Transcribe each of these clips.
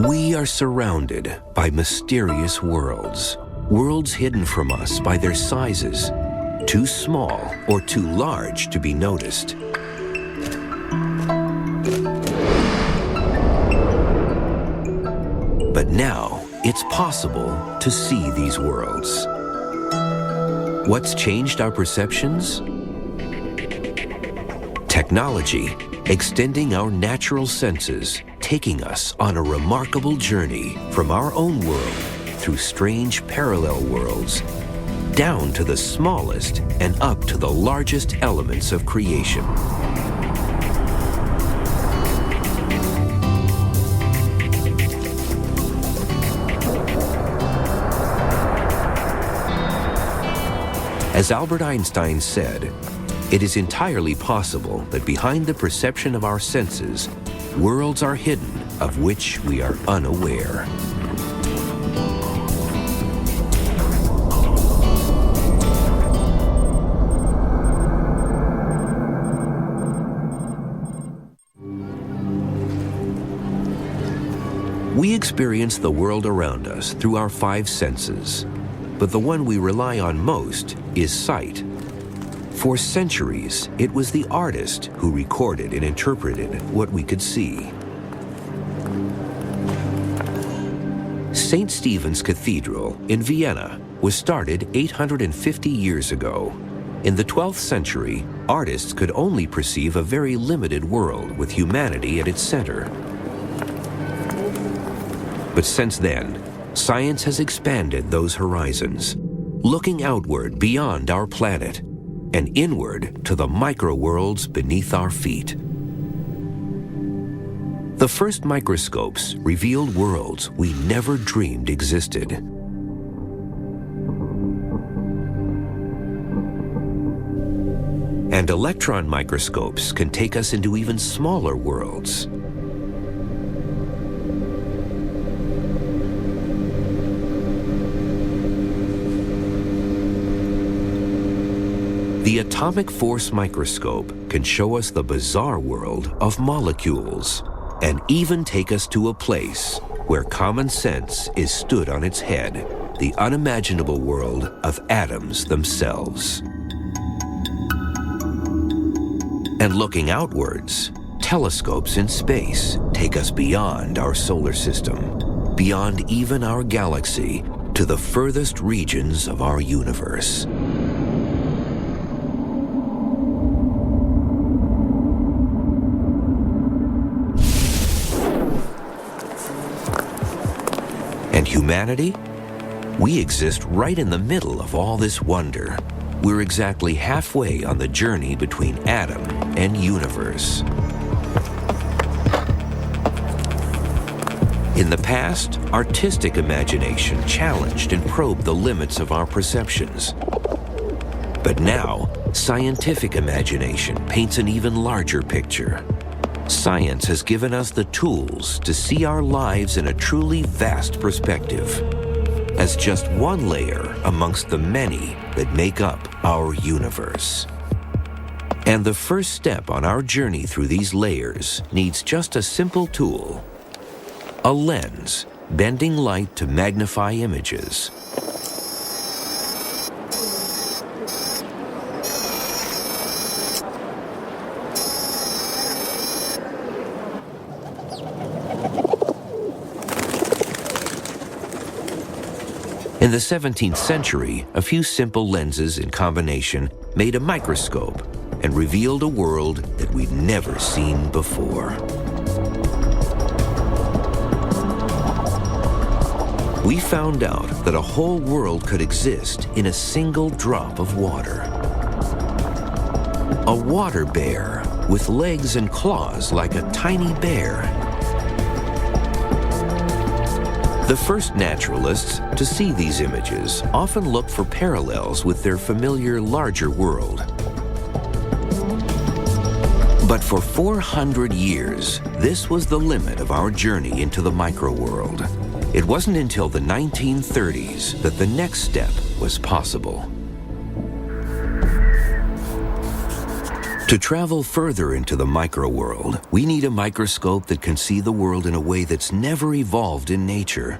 We are surrounded by mysterious worlds, worlds hidden from us by their sizes, too small or too large to be noticed. But now, it's possible to see these worlds. What's changed our perceptions? Technology, extending our natural senses, taking us on a remarkable journey from our own world through strange parallel worlds, down to the smallest and up to the largest elements of creation. As Albert Einstein said, it is entirely possible that behind the perception of our senses, worlds are hidden of which we are unaware. We experience the world around us through our five senses, but the one we rely on most is sight. For centuries, it was the artist who recorded and interpreted what we could see. St. Stephen's Cathedral in Vienna was started 850 years ago. In the 12th century, artists could only perceive a very limited world with humanity at its center. But since then, science has expanded those horizons, looking outward beyond our planet and inward to the micro-worlds beneath our feet. The first microscopes revealed worlds we never dreamed existed. And electron microscopes can take us into even smaller worlds. The atomic force microscope can show us the bizarre world of molecules and even take us to a place where common sense is stood on its head, the unimaginable world of atoms themselves. And looking outwards, telescopes in space take us beyond our solar system, beyond even our galaxy, to the furthest regions of our universe. And humanity? We exist right in the middle of all this wonder. We're exactly halfway on the journey between atom and universe. In the past, artistic imagination challenged and probed the limits of our perceptions. But now, scientific imagination paints an even larger picture. Science has given us the tools to see our lives in a truly vast perspective, as just one layer amongst the many that make up our universe. And the first step on our journey through these layers needs just a simple tool: a lens, bending light to magnify images. In the 17th century, a few simple lenses in combination made a microscope and revealed a world that we'd never seen before. We found out that a whole world could exist in a single drop of water. A water bear with legs and claws like a tiny bear. The first naturalists to see these images often look for parallels with their familiar larger world. But for 400 years, this was the limit of our journey into the micro-world. It wasn't until the 1930s that the next step was possible. To travel further into the microworld, we need a microscope that can see the world in a way that's never evolved in nature.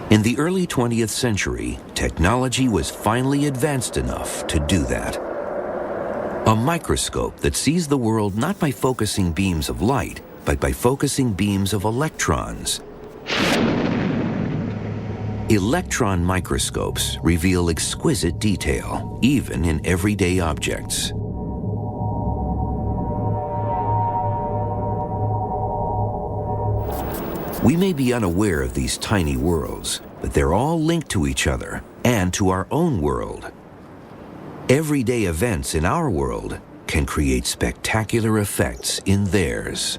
In the early 20th century, technology was finally advanced enough to do that. A microscope that sees the world not by focusing beams of light, but by focusing beams of electrons. Electron microscopes reveal exquisite detail, even in everyday objects. We may be unaware of these tiny worlds, but they're all linked to each other and to our own world. Everyday events in our world can create spectacular effects in theirs.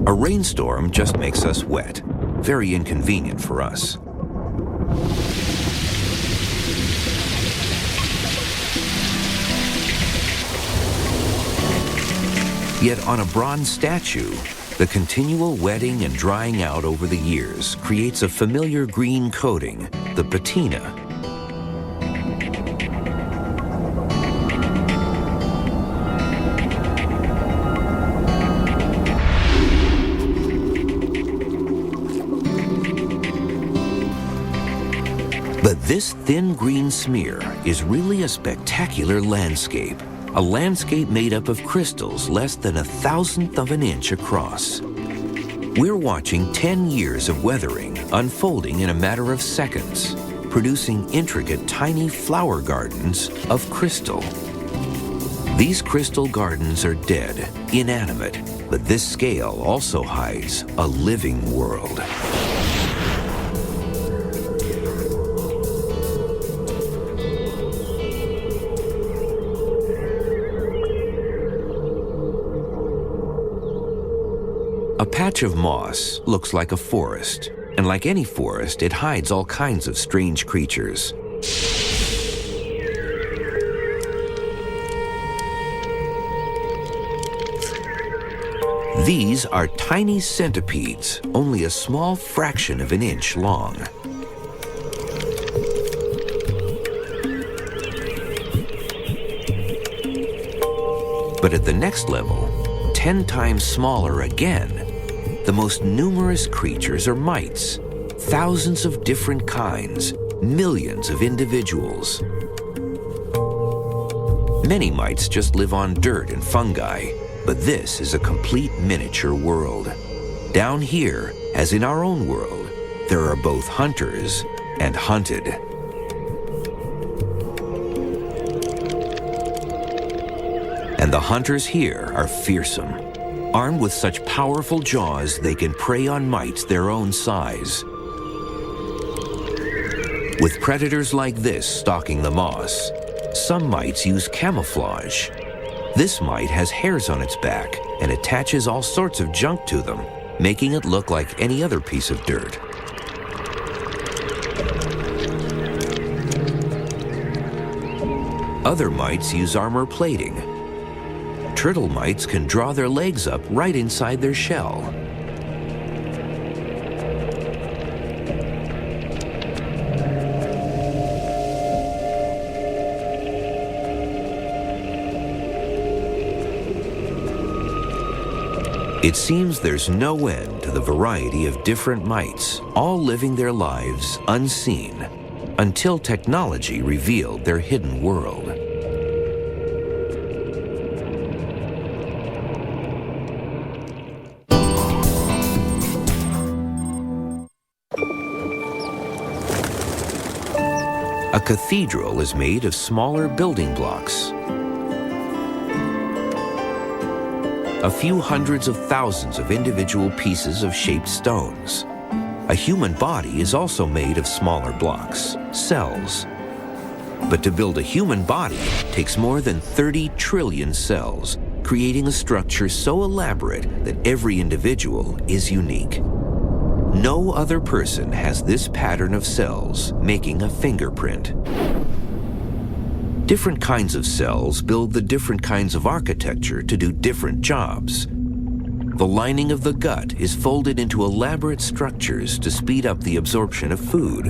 A rainstorm just makes us wet, very inconvenient for us. Yet on a bronze statue, the continual wetting and drying out over the years creates a familiar green coating, the patina. But this thin green smear is really a spectacular landscape. A landscape made up of crystals less than 1,000th of an inch across. We're watching 10 years of weathering unfolding in a matter of seconds, producing intricate tiny flower gardens of crystal. These crystal gardens are dead, inanimate, but this scale also hides a living world. A patch of moss looks like a forest, and like any forest, it hides all kinds of strange creatures. These are tiny centipedes, only a small fraction of an inch long. But at the next level, 10 times smaller again, the most numerous creatures are mites, thousands of different kinds, millions of individuals. Many mites just live on dirt and fungi, but this is a complete miniature world. Down here, as in our own world, there are both hunters and hunted. And the hunters here are fearsome. Armed with such powerful jaws, they can prey on mites their own size. With predators like this stalking the moss, some mites use camouflage. This mite has hairs on its back and attaches all sorts of junk to them, making it look like any other piece of dirt. Other mites use armor plating. Turtle mites can draw their legs up right inside their shell. It seems there's no end to the variety of different mites, all living their lives unseen, until technology revealed their hidden world. A cathedral is made of smaller building blocks. A few hundreds of thousands of individual pieces of shaped stones. A human body is also made of smaller blocks, cells. But to build a human body takes more than 30 trillion cells, creating a structure so elaborate that every individual is unique. No other person has this pattern of cells making a fingerprint. Different kinds of cells build the different kinds of architecture to do different jobs. The lining of the gut is folded into elaborate structures to speed up the absorption of food.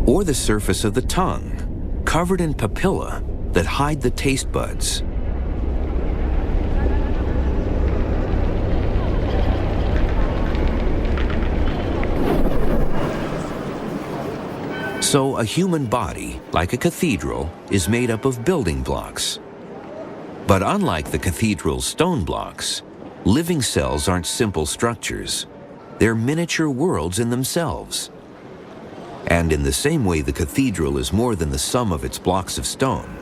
Or the surface of the tongue, covered in papilla that hide the taste buds. So a human body, like a cathedral, is made up of building blocks. But unlike the cathedral's stone blocks, living cells aren't simple structures. They're miniature worlds in themselves. And in the same way the cathedral is more than the sum of its blocks of stone,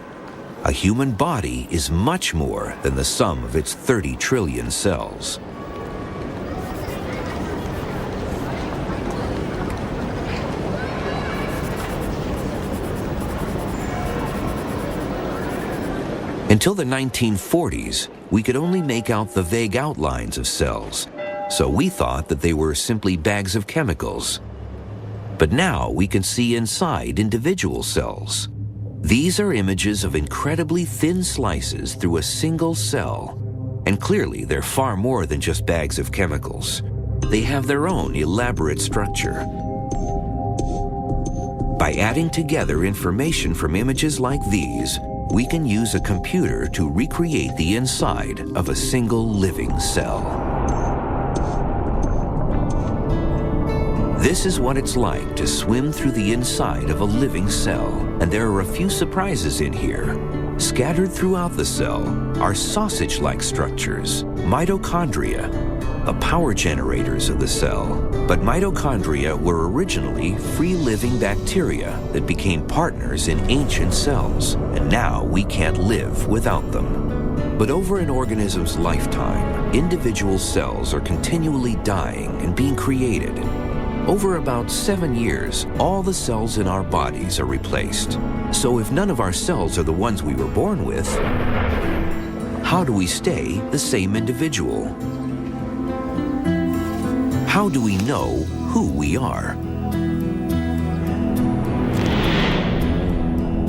a human body is much more than the sum of its 30 trillion cells. Until the 1940s, we could only make out the vague outlines of cells, so we thought that they were simply bags of chemicals. But now we can see inside individual cells. These are images of incredibly thin slices through a single cell, and clearly they're far more than just bags of chemicals. They have their own elaborate structure. By adding together information from images like these, we can use a computer to recreate the inside of a single living cell. This is what it's like to swim through the inside of a living cell, and there are a few surprises in here. Scattered throughout the cell are sausage-like structures, mitochondria, the power generators of the cell. But mitochondria were originally free-living bacteria that became partners in ancient cells, and now we can't live without them. But over an organism's lifetime, individual cells are continually dying and being created. Over about 7 years, all the cells in our bodies are replaced. So if none of our cells are the ones we were born with, how do we stay the same individual? How do we know who we are?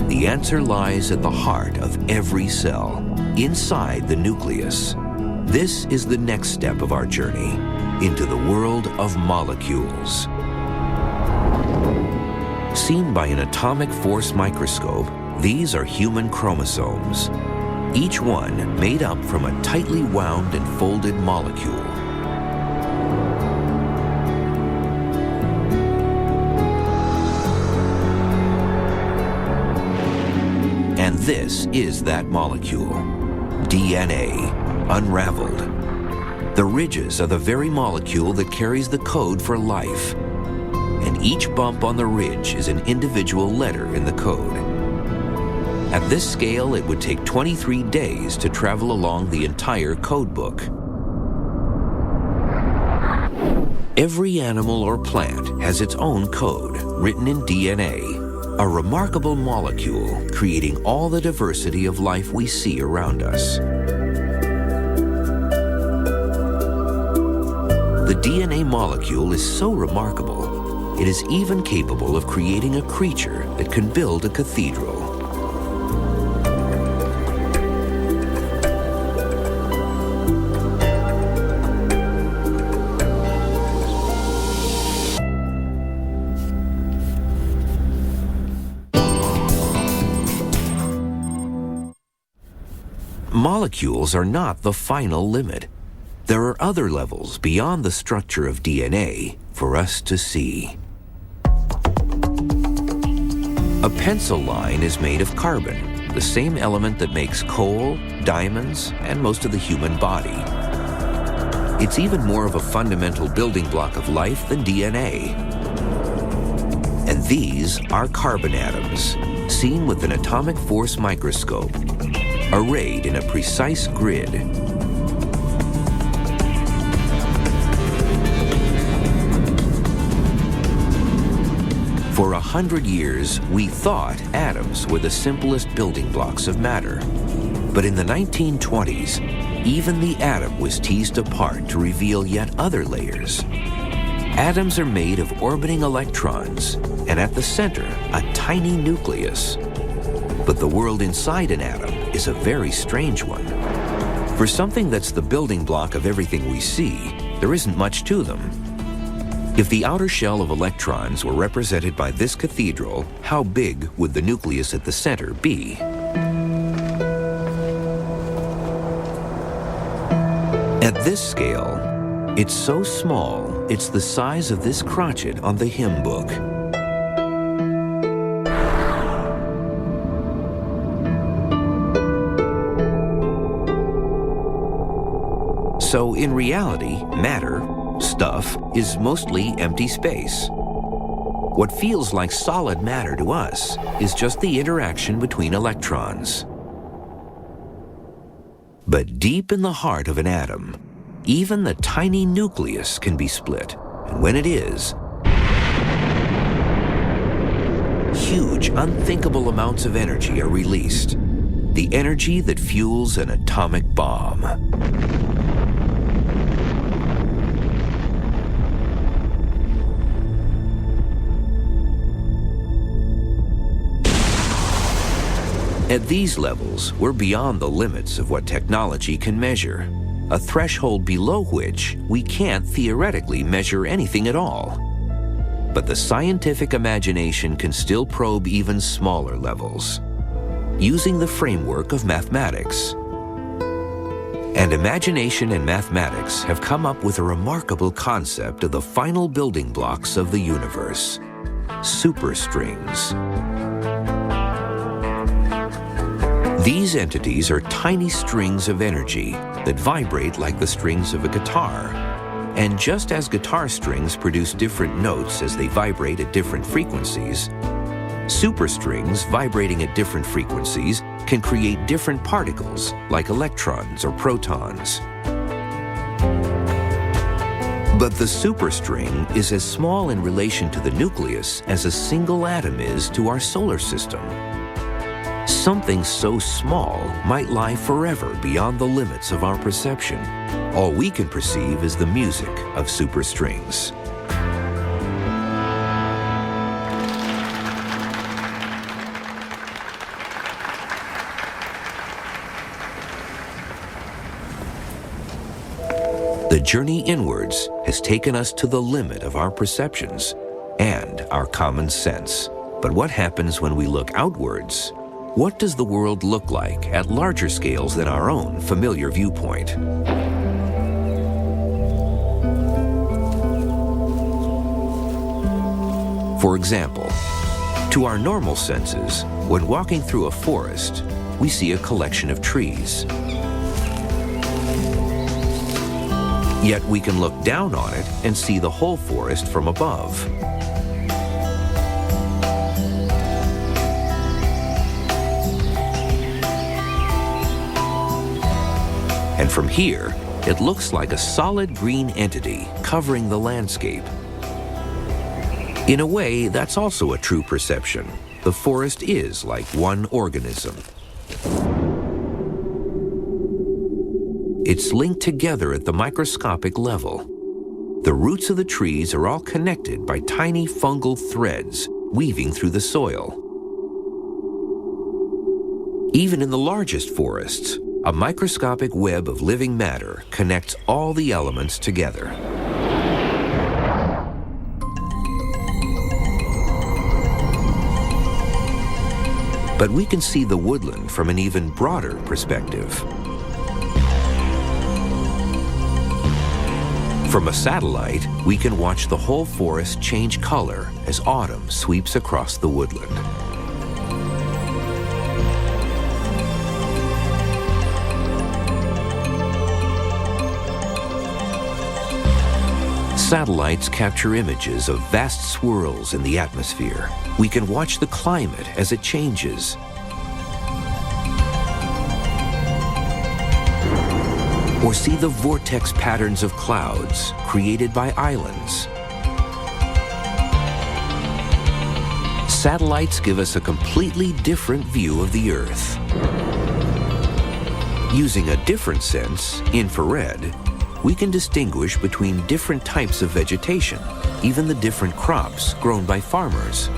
The answer lies at the heart of every cell, inside the nucleus. This is the next step of our journey into the world of molecules. Seen by an atomic force microscope, these are human chromosomes, each one made up from a tightly wound and folded molecule. And this is that molecule, DNA, unraveled. The ridges are the very molecule that carries the code for life, and each bump on the ridge is an individual letter in the code. At this scale, it would take 23 days to travel along the entire code book. Every animal or plant has its own code, written in DNA, a remarkable molecule creating all the diversity of life we see around us. The DNA molecule is so remarkable, it is even capable of creating a creature that can build a cathedral. Molecules are not the final limit. There are other levels beyond the structure of DNA for us to see. A pencil line is made of carbon, the same element that makes coal, diamonds, and most of the human body. It's even more of a fundamental building block of life than DNA. And these are carbon atoms, seen with an atomic force microscope, arrayed in a precise grid. For 100 years, we thought atoms were the simplest building blocks of matter. But in the 1920s, even the atom was teased apart to reveal yet other layers. Atoms are made of orbiting electrons, and at the center, a tiny nucleus. But the world inside an atom is a very strange one. For something that's the building block of everything we see, there isn't much to them. If the outer shell of electrons were represented by this cathedral, how big would the nucleus at the center be? At this scale, it's so small, it's the size of this crotchet on the hymn book. So in reality, matter, stuff, is mostly empty space. What feels like solid matter to us is just the interaction between electrons. But deep in the heart of an atom, even the tiny nucleus can be split, and when it is, huge, unthinkable amounts of energy are released. The energy that fuels an atomic bomb. At these levels, we're beyond the limits of what technology can measure, a threshold below which we can't theoretically measure anything at all. But the scientific imagination can still probe even smaller levels, using the framework of mathematics. And imagination and mathematics have come up with a remarkable concept of the final building blocks of the universe: superstrings. These entities are tiny strings of energy that vibrate like the strings of a guitar. And just as guitar strings produce different notes as they vibrate at different frequencies, superstrings vibrating at different frequencies can create different particles like electrons or protons. But the superstring is as small in relation to the nucleus as a single atom is to our solar system. Something so small might lie forever beyond the limits of our perception. All we can perceive is the music of superstrings. The journey inwards has taken us to the limit of our perceptions and our common sense. But what happens when we look outwards? What does the world look like at larger scales than our own familiar viewpoint? For example, to our normal senses, when walking through a forest, we see a collection of trees. Yet we can look down on it and see the whole forest from above. And from here, it looks like a solid green entity covering the landscape. In a way, that's also a true perception. The forest is like one organism. It's linked together at the microscopic level. The roots of the trees are all connected by tiny fungal threads weaving through the soil. Even in the largest forests, a microscopic web of living matter connects all the elements together. But we can see the woodland from an even broader perspective. From a satellite, we can watch the whole forest change color as autumn sweeps across the woodland. Satellites capture images of vast swirls in the atmosphere. We can watch the climate as it changes. Or see the vortex patterns of clouds created by islands. Satellites give us a completely different view of the Earth. Using a different sense, infrared, we can distinguish between different types of vegetation, even the different crops grown by farmers.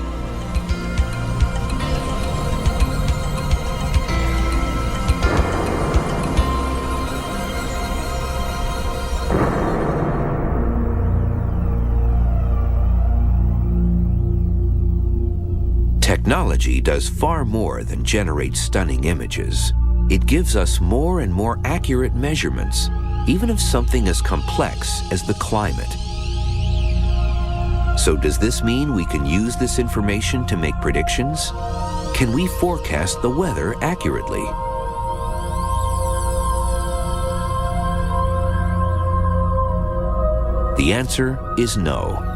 Technology does far more than generate stunning images. It gives us more and more accurate measurements, even of something as complex as the climate. So does this mean we can use this information to make predictions? Can we forecast the weather accurately? The answer is no.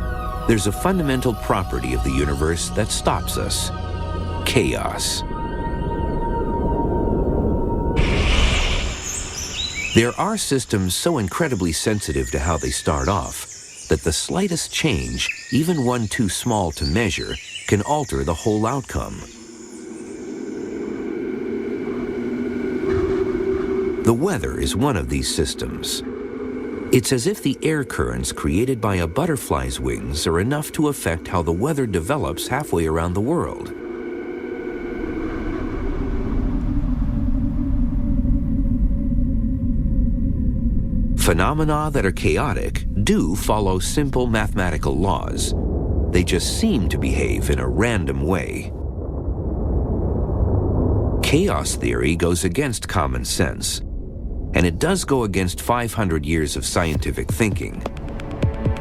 There's a fundamental property of the universe that stops us: chaos. There are systems so incredibly sensitive to how they start off that the slightest change, even one too small to measure, can alter the whole outcome. The weather is one of these systems. It's as if the air currents created by a butterfly's wings are enough to affect how the weather develops halfway around the world. Phenomena that are chaotic do follow simple mathematical laws. They just seem to behave in a random way. Chaos theory goes against common sense, and it does go against 500 years of scientific thinking.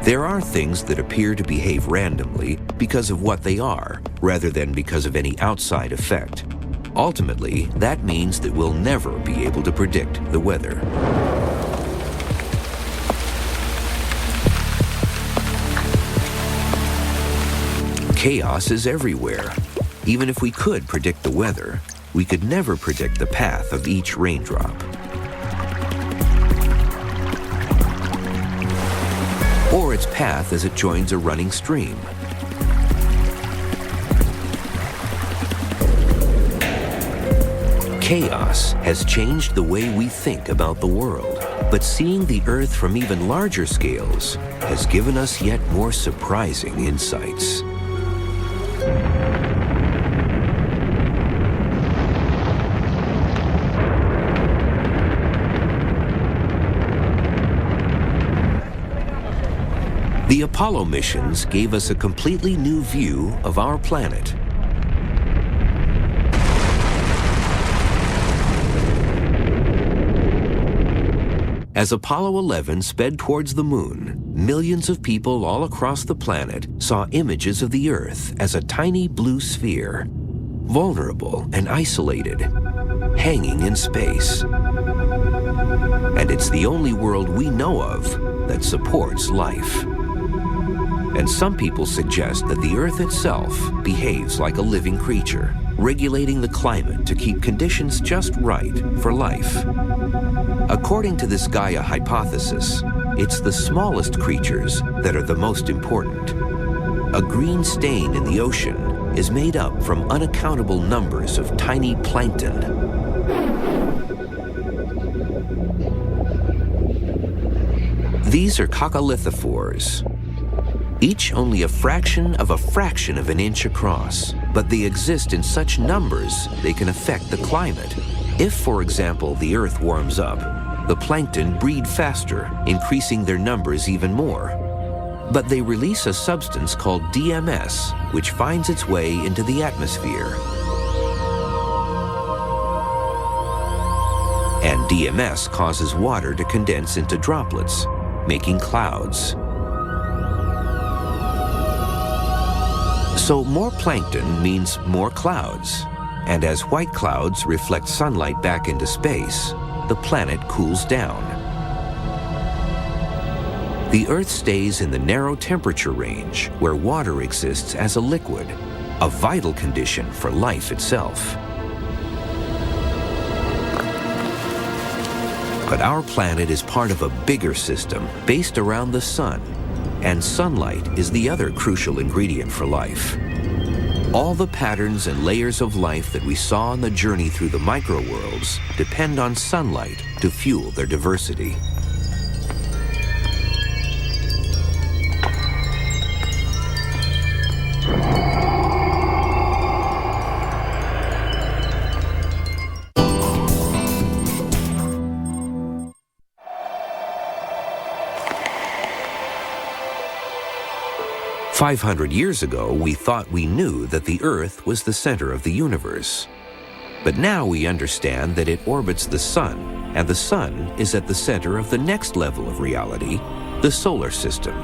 There are things that appear to behave randomly because of what they are, rather than because of any outside effect. Ultimately, that means that we'll never be able to predict the weather. Chaos is everywhere. Even if we could predict the weather, we could never predict the path of each raindrop. Or its path as it joins a running stream. Chaos has changed the way we think about the world, but seeing the Earth from even larger scales has given us yet more surprising insights. The Apollo missions gave us a completely new view of our planet. As Apollo 11 sped towards the moon, millions of people all across the planet saw images of the Earth as a tiny blue sphere, vulnerable and isolated, hanging in space. And it's the only world we know of that supports life. And some people suggest that the Earth itself behaves like a living creature, regulating the climate to keep conditions just right for life. According to this Gaia hypothesis, it's the smallest creatures that are the most important. A green stain in the ocean is made up from unaccountable numbers of tiny plankton. These are coccolithophores, each only a fraction of an inch across, but they exist in such numbers they can affect the climate. If, for example, the Earth warms up, the plankton breed faster, increasing their numbers even more. But they release a substance called DMS, which finds its way into the atmosphere. And DMS causes water to condense into droplets, making clouds. So more plankton means more clouds, and as white clouds reflect sunlight back into space, the planet cools down. The Earth stays in the narrow temperature range where water exists as a liquid, a vital condition for life itself. But our planet is part of a bigger system based around the sun, and sunlight is the other crucial ingredient for life. All the patterns and layers of life that we saw on the journey through the microworlds depend on sunlight to fuel their diversity. "500 years ago, we thought we knew that the Earth was the center of the universe. But now we understand that it orbits the Sun, and the Sun is at the center of the next level of reality, the solar system.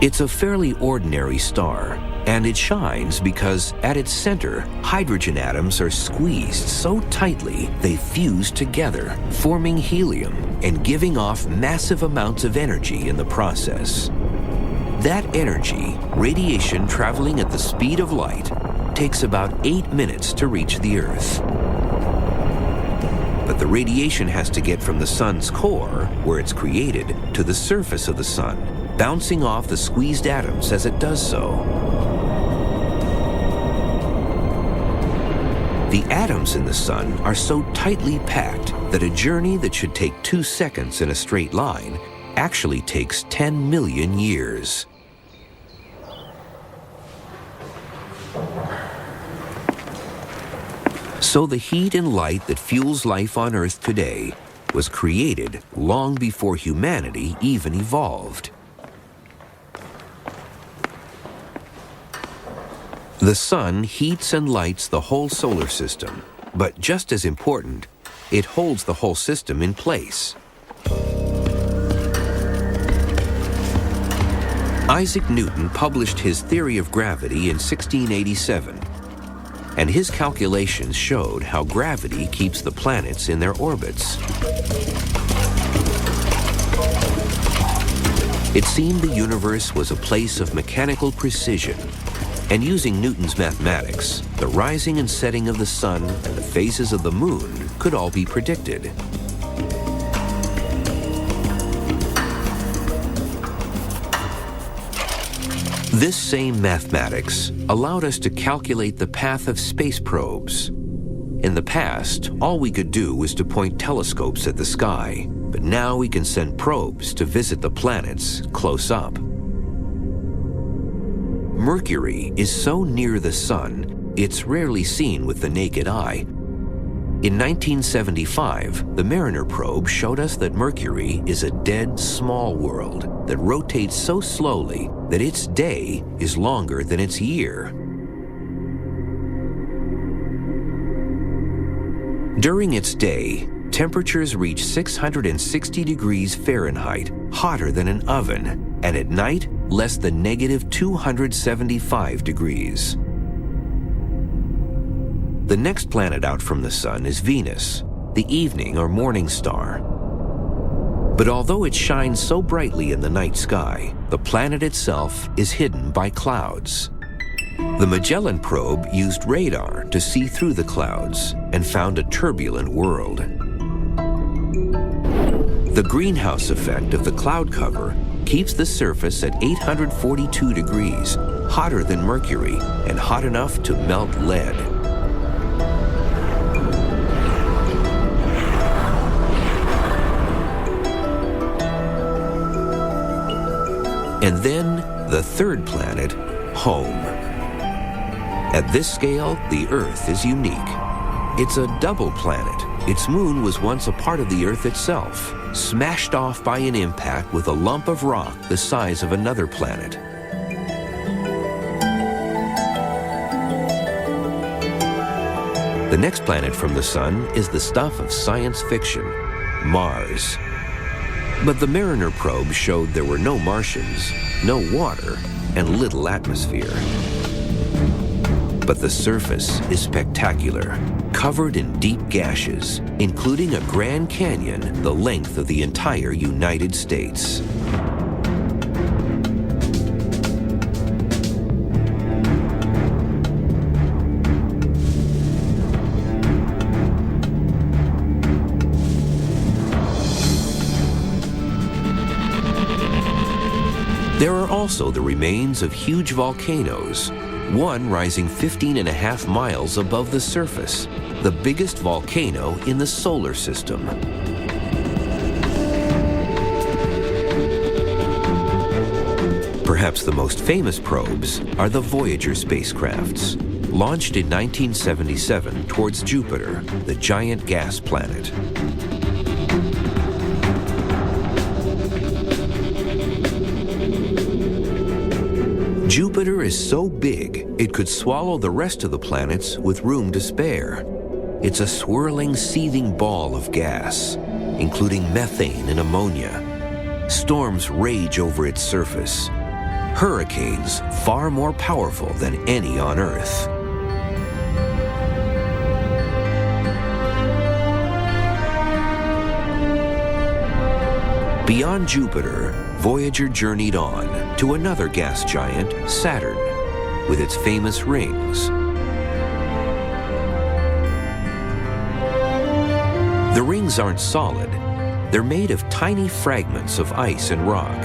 It's a fairly ordinary star, and it shines because at its center, hydrogen atoms are squeezed so tightly they fuse together, forming helium and giving off massive amounts of energy in the process. That energy, radiation traveling at the speed of light, takes about 8 minutes to reach the Earth. But the radiation has to get from the Sun's core, where it's created, to the surface of the Sun, bouncing off the squeezed atoms as it does so. The atoms in the Sun are so tightly packed that a journey that should take 2 seconds in a straight line actually takes 10 million years. So the heat and light that fuels life on Earth today was created long before humanity even evolved. The Sun heats and lights the whole solar system, but just as important, it holds the whole system in place. Isaac Newton published his theory of gravity in 1687, and his calculations showed how gravity keeps the planets in their orbits. It seemed the universe was a place of mechanical precision, and using Newton's mathematics, the rising and setting of the Sun and the phases of the Moon could all be predicted. This same mathematics allowed us to calculate the path of space probes. In the past, all we could do was to point telescopes at the sky, but now we can send probes to visit the planets close up. Mercury is so near the Sun, it's rarely seen with the naked eye. In 1975, the Mariner probe showed us that Mercury is a dead, small world that rotates so slowly that its day is longer than its year. During its day, temperatures reach 660 degrees Fahrenheit, hotter than an oven, and at night, less than negative 275 degrees. The next planet out from the Sun is Venus, the evening or morning star. But although it shines so brightly in the night sky, the planet itself is hidden by clouds. The Magellan probe used radar to see through the clouds and found a turbulent world. The greenhouse effect of the cloud cover keeps the surface at 842 degrees, hotter than Mercury and hot enough to melt lead. And then the third planet, home. At this scale, the Earth is unique. It's a double planet. Its moon was once a part of the Earth itself, smashed off by an impact with a lump of rock the size of another planet. The next planet from the Sun is the stuff of science fiction, Mars. But the Mariner probe showed there were no Martians, no water, and little atmosphere. But the surface is spectacular, covered in deep gashes, including a Grand Canyon the length of the entire United States. There are also the remains of huge volcanoes, one rising 15.5 miles above the surface, the biggest volcano in the solar system. Perhaps the most famous probes are the Voyager spacecrafts, launched in 1977 towards Jupiter, the giant gas planet. Jupiter is so big, it could swallow the rest of the planets with room to spare. It's a swirling, seething ball of gas, including methane and ammonia. Storms rage over its surface. Hurricanes far more powerful than any on Earth. Beyond Jupiter, Voyager journeyed on to another gas giant, Saturn, with its famous rings. The rings aren't solid. They're made of tiny fragments of ice and rock,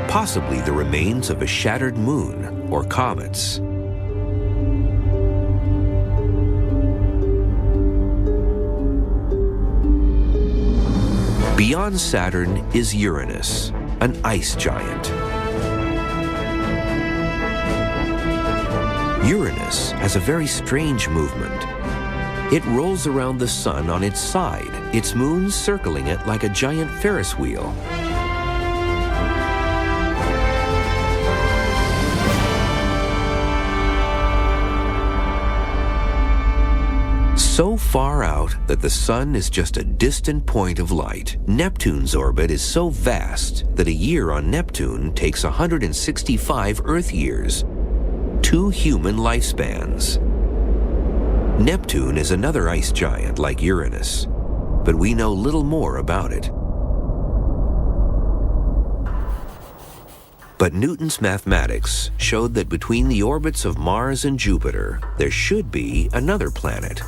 possibly the remains of a shattered moon or comets. Beyond Saturn is Uranus, an ice giant. Uranus has a very strange movement. It rolls around the sun on its side, its moons circling it like a giant Ferris wheel. So far out that the sun is just a distant point of light. Neptune's orbit is so vast that a year on Neptune takes 165 Earth years, 2 human lifespans. Neptune is another ice giant like Uranus, but we know little more about it. But Newton's mathematics showed that between the orbits of Mars and Jupiter, there should be another planet.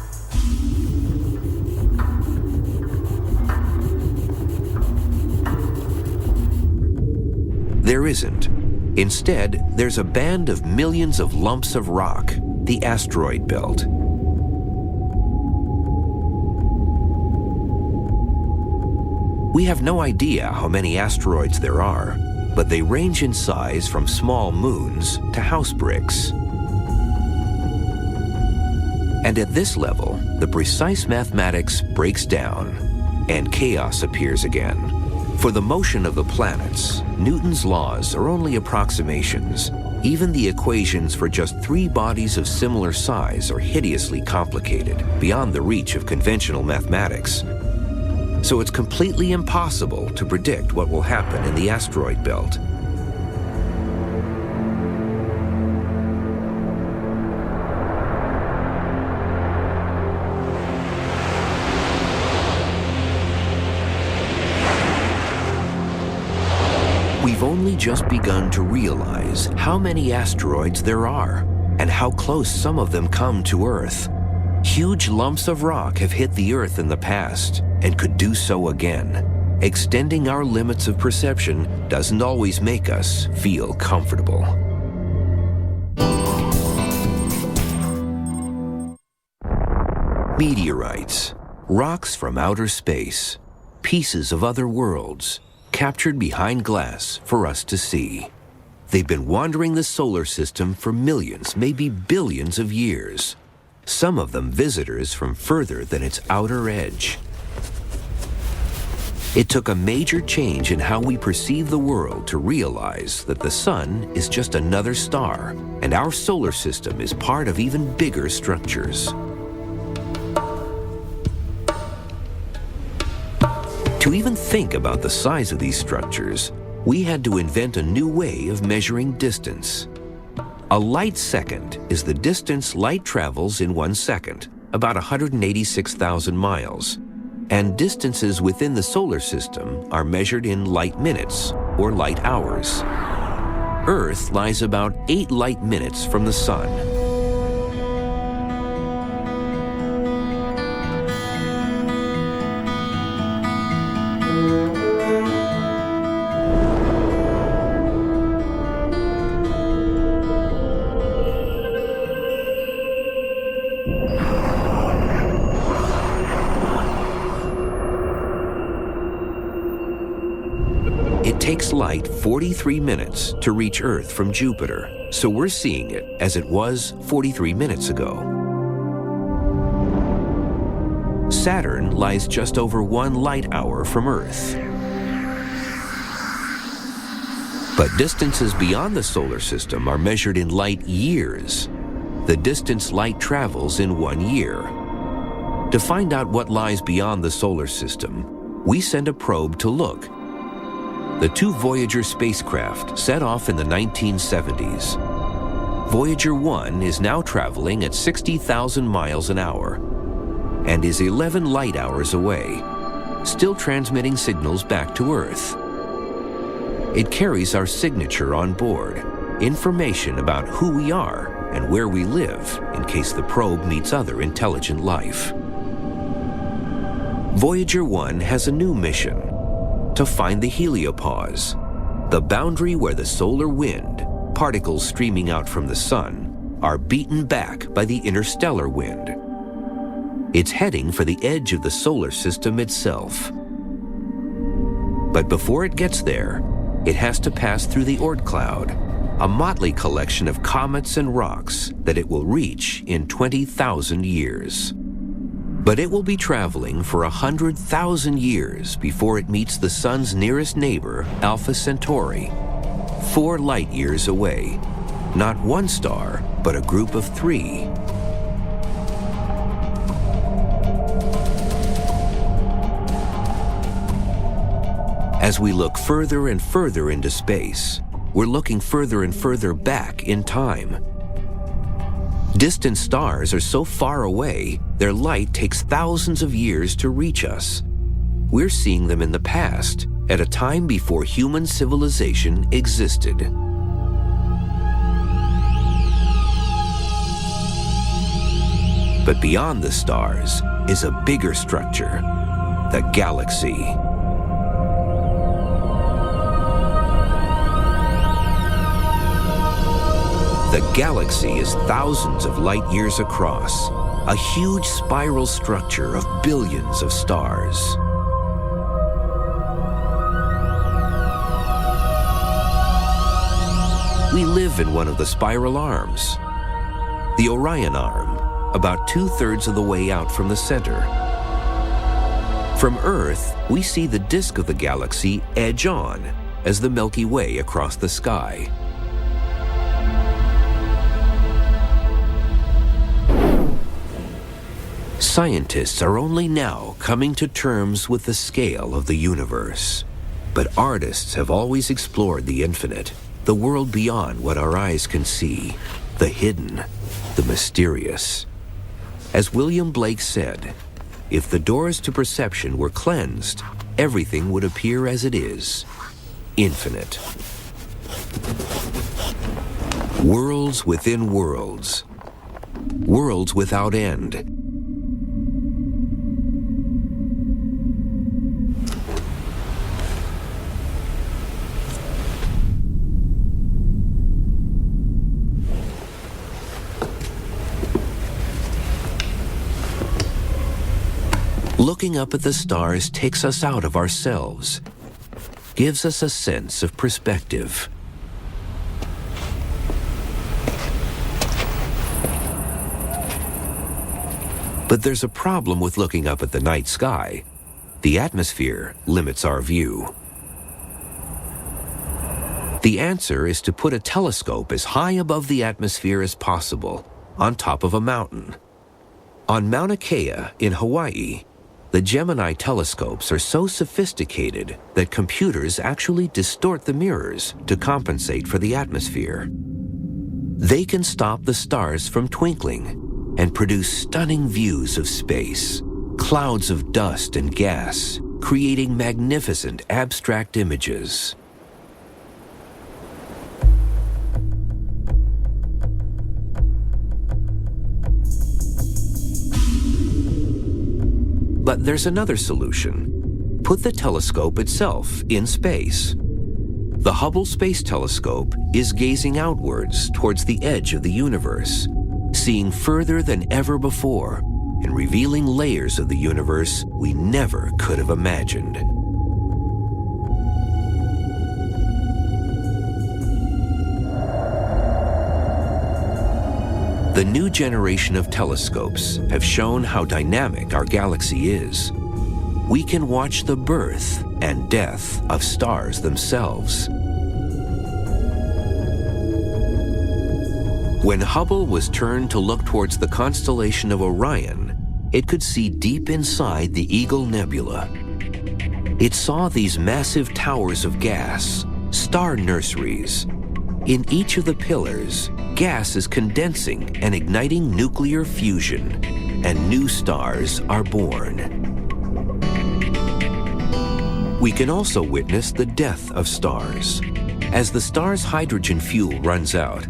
There isn't. Instead, there's a band of millions of lumps of rock, the asteroid belt. We have no idea how many asteroids there are, but they range in size from small moons to house bricks. And at this level, the precise mathematics breaks down, and chaos appears again. For the motion of the planets, Newton's laws are only approximations. Even the equations for just 3 bodies of similar size are hideously complicated, beyond the reach of conventional mathematics. So it's completely impossible to predict what will happen in the asteroid belt. We've only just begun to realize how many asteroids there are and how close some of them come to Earth. Huge lumps of rock have hit the Earth in the past and could do so again. Extending our limits of perception doesn't always make us feel comfortable. Meteorites, rocks from outer space, pieces of other worlds, captured behind glass for us to see. They've been wandering the solar system for millions, maybe billions of years. Some of them visitors from further than its outer edge. It took a major change in how we perceive the world to realize that the sun is just another star, and our solar system is part of even bigger structures. To even think about the size of these structures, we had to invent a new way of measuring distance. A light second is the distance light travels in 1 second, about 186,000 miles. And distances within the solar system are measured in light minutes, or light hours. Earth lies about 8 light minutes from the sun. It takes light 43 minutes to reach Earth from Jupiter, so we're seeing it as it was 43 minutes ago. Saturn lies just over 1 light hour from Earth. But distances beyond the solar system are measured in light years. The distance light travels in 1 year. To find out what lies beyond the solar system, we send a probe to look. The 2 Voyager spacecraft set off in the 1970s. Voyager 1 is now traveling at 60,000 miles an hour and is 11 light hours away, still transmitting signals back to Earth. It carries our signature on board, information about who we are and where we live in case the probe meets other intelligent life. Voyager 1 has a new mission: to find the heliopause, the boundary where the solar wind, particles streaming out from the sun, are beaten back by the interstellar wind. It's heading for the edge of the solar system itself. But before it gets there, it has to pass through the Oort cloud, a motley collection of comets and rocks that it will reach in 20,000 years. But it will be traveling for 100,000 years before it meets the sun's nearest neighbor, Alpha Centauri, 4 light years away. Not one star, but a group of 3. As we look further and further into space, we're looking further and further back in time. Distant stars are so far away, their light takes thousands of years to reach us. We're seeing them in the past, at a time before human civilization existed. But beyond the stars is a bigger structure, the galaxy. The galaxy is thousands of light years across, a huge spiral structure of billions of stars. We live in one of the spiral arms, the Orion Arm, about 2/3 of the way out from the center. From Earth, we see the disk of the galaxy edge on as the Milky Way across the sky. Scientists are only now coming to terms with the scale of the universe. But artists have always explored the infinite, the world beyond what our eyes can see, the hidden, the mysterious. As William Blake said, if the doors to perception were cleansed, everything would appear as it is, infinite. Worlds within worlds, worlds without end. Looking up at the stars takes us out of ourselves, gives us a sense of perspective. But there's a problem with looking up at the night sky. The atmosphere limits our view. The answer is to put a telescope as high above the atmosphere as possible, on top of a mountain. On Mauna Kea in Hawaii, the Gemini telescopes are so sophisticated that computers actually distort the mirrors to compensate for the atmosphere. They can stop the stars from twinkling and produce stunning views of space, clouds of dust and gas, creating magnificent abstract images. But there's another solution. Put the telescope itself in space. The Hubble Space Telescope is gazing outwards towards the edge of the universe, seeing further than ever before and revealing layers of the universe we never could have imagined. The new generation of telescopes have shown how dynamic our galaxy is. We can watch the birth and death of stars themselves. When Hubble was turned to look towards the constellation of Orion, it could see deep inside the Eagle Nebula. It saw these massive towers of gas, star nurseries. In each of the pillars, gas is condensing and igniting nuclear fusion, and new stars are born. We can also witness the death of stars. As the star's hydrogen fuel runs out,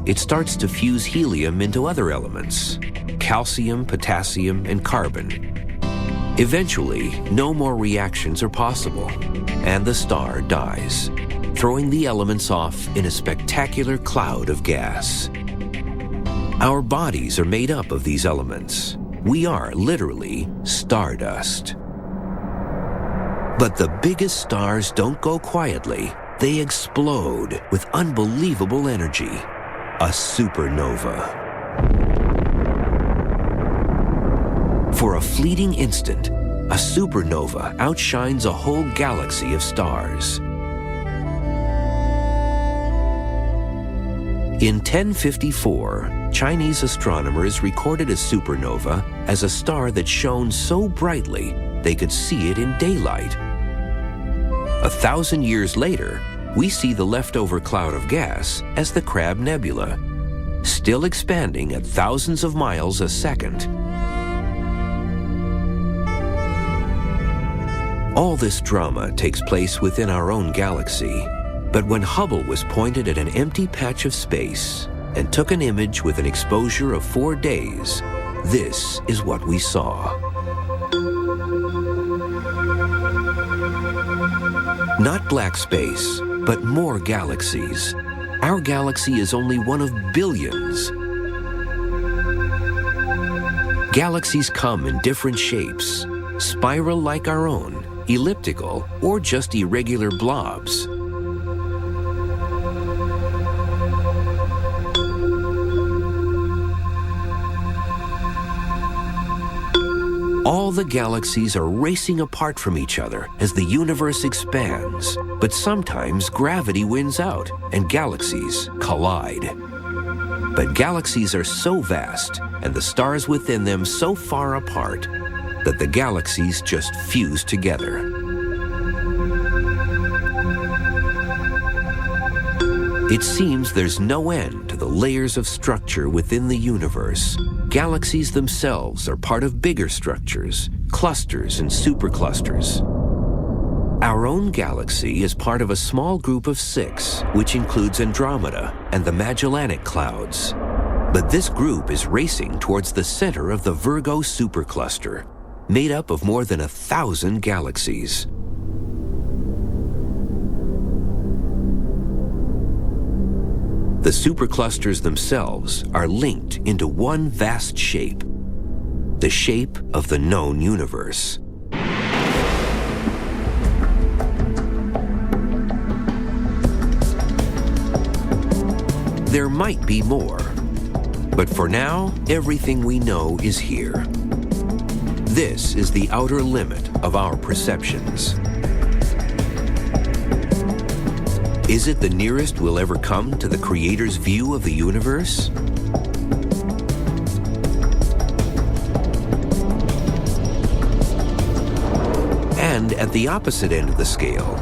it starts to fuse helium into other elements, calcium, potassium, and carbon. Eventually, no more reactions are possible, and the star dies, throwing the elements off in a spectacular cloud of gas. Our bodies are made up of these elements. We are literally stardust. But the biggest stars don't go quietly. They explode with unbelievable energy. A supernova. For a fleeting instant, a supernova outshines a whole galaxy of stars. In 1054, Chinese astronomers recorded a supernova as a star that shone so brightly they could see it in daylight. 1,000 years later, we see the leftover cloud of gas as the Crab Nebula, still expanding at thousands of miles a second. All this drama takes place within our own galaxy. But when Hubble was pointed at an empty patch of space and took an image with an exposure of 4 days, this is what we saw. Not black space, but more galaxies. Our galaxy is only one of billions. Galaxies come in different shapes, spiral like our own, elliptical, or just irregular blobs. All the galaxies are racing apart from each other as the universe expands, but sometimes gravity wins out and galaxies collide. But galaxies are so vast and the stars within them so far apart that the galaxies just fuse together. It seems there's no end to the layers of structure within the universe. Galaxies themselves are part of bigger structures, clusters and superclusters. Our own galaxy is part of a small group of 6, which includes Andromeda and the Magellanic Clouds. But this group is racing towards the center of the Virgo supercluster, made up of more than 1,000 galaxies. The superclusters themselves are linked into one vast shape, the shape of the known universe. There might be more, but for now, everything we know is here. This is the outer limit of our perceptions. Is it the nearest we'll ever come to the Creator's view of the universe? And at the opposite end of the scale,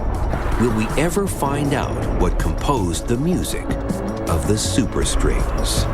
will we ever find out what composed the music of the superstrings?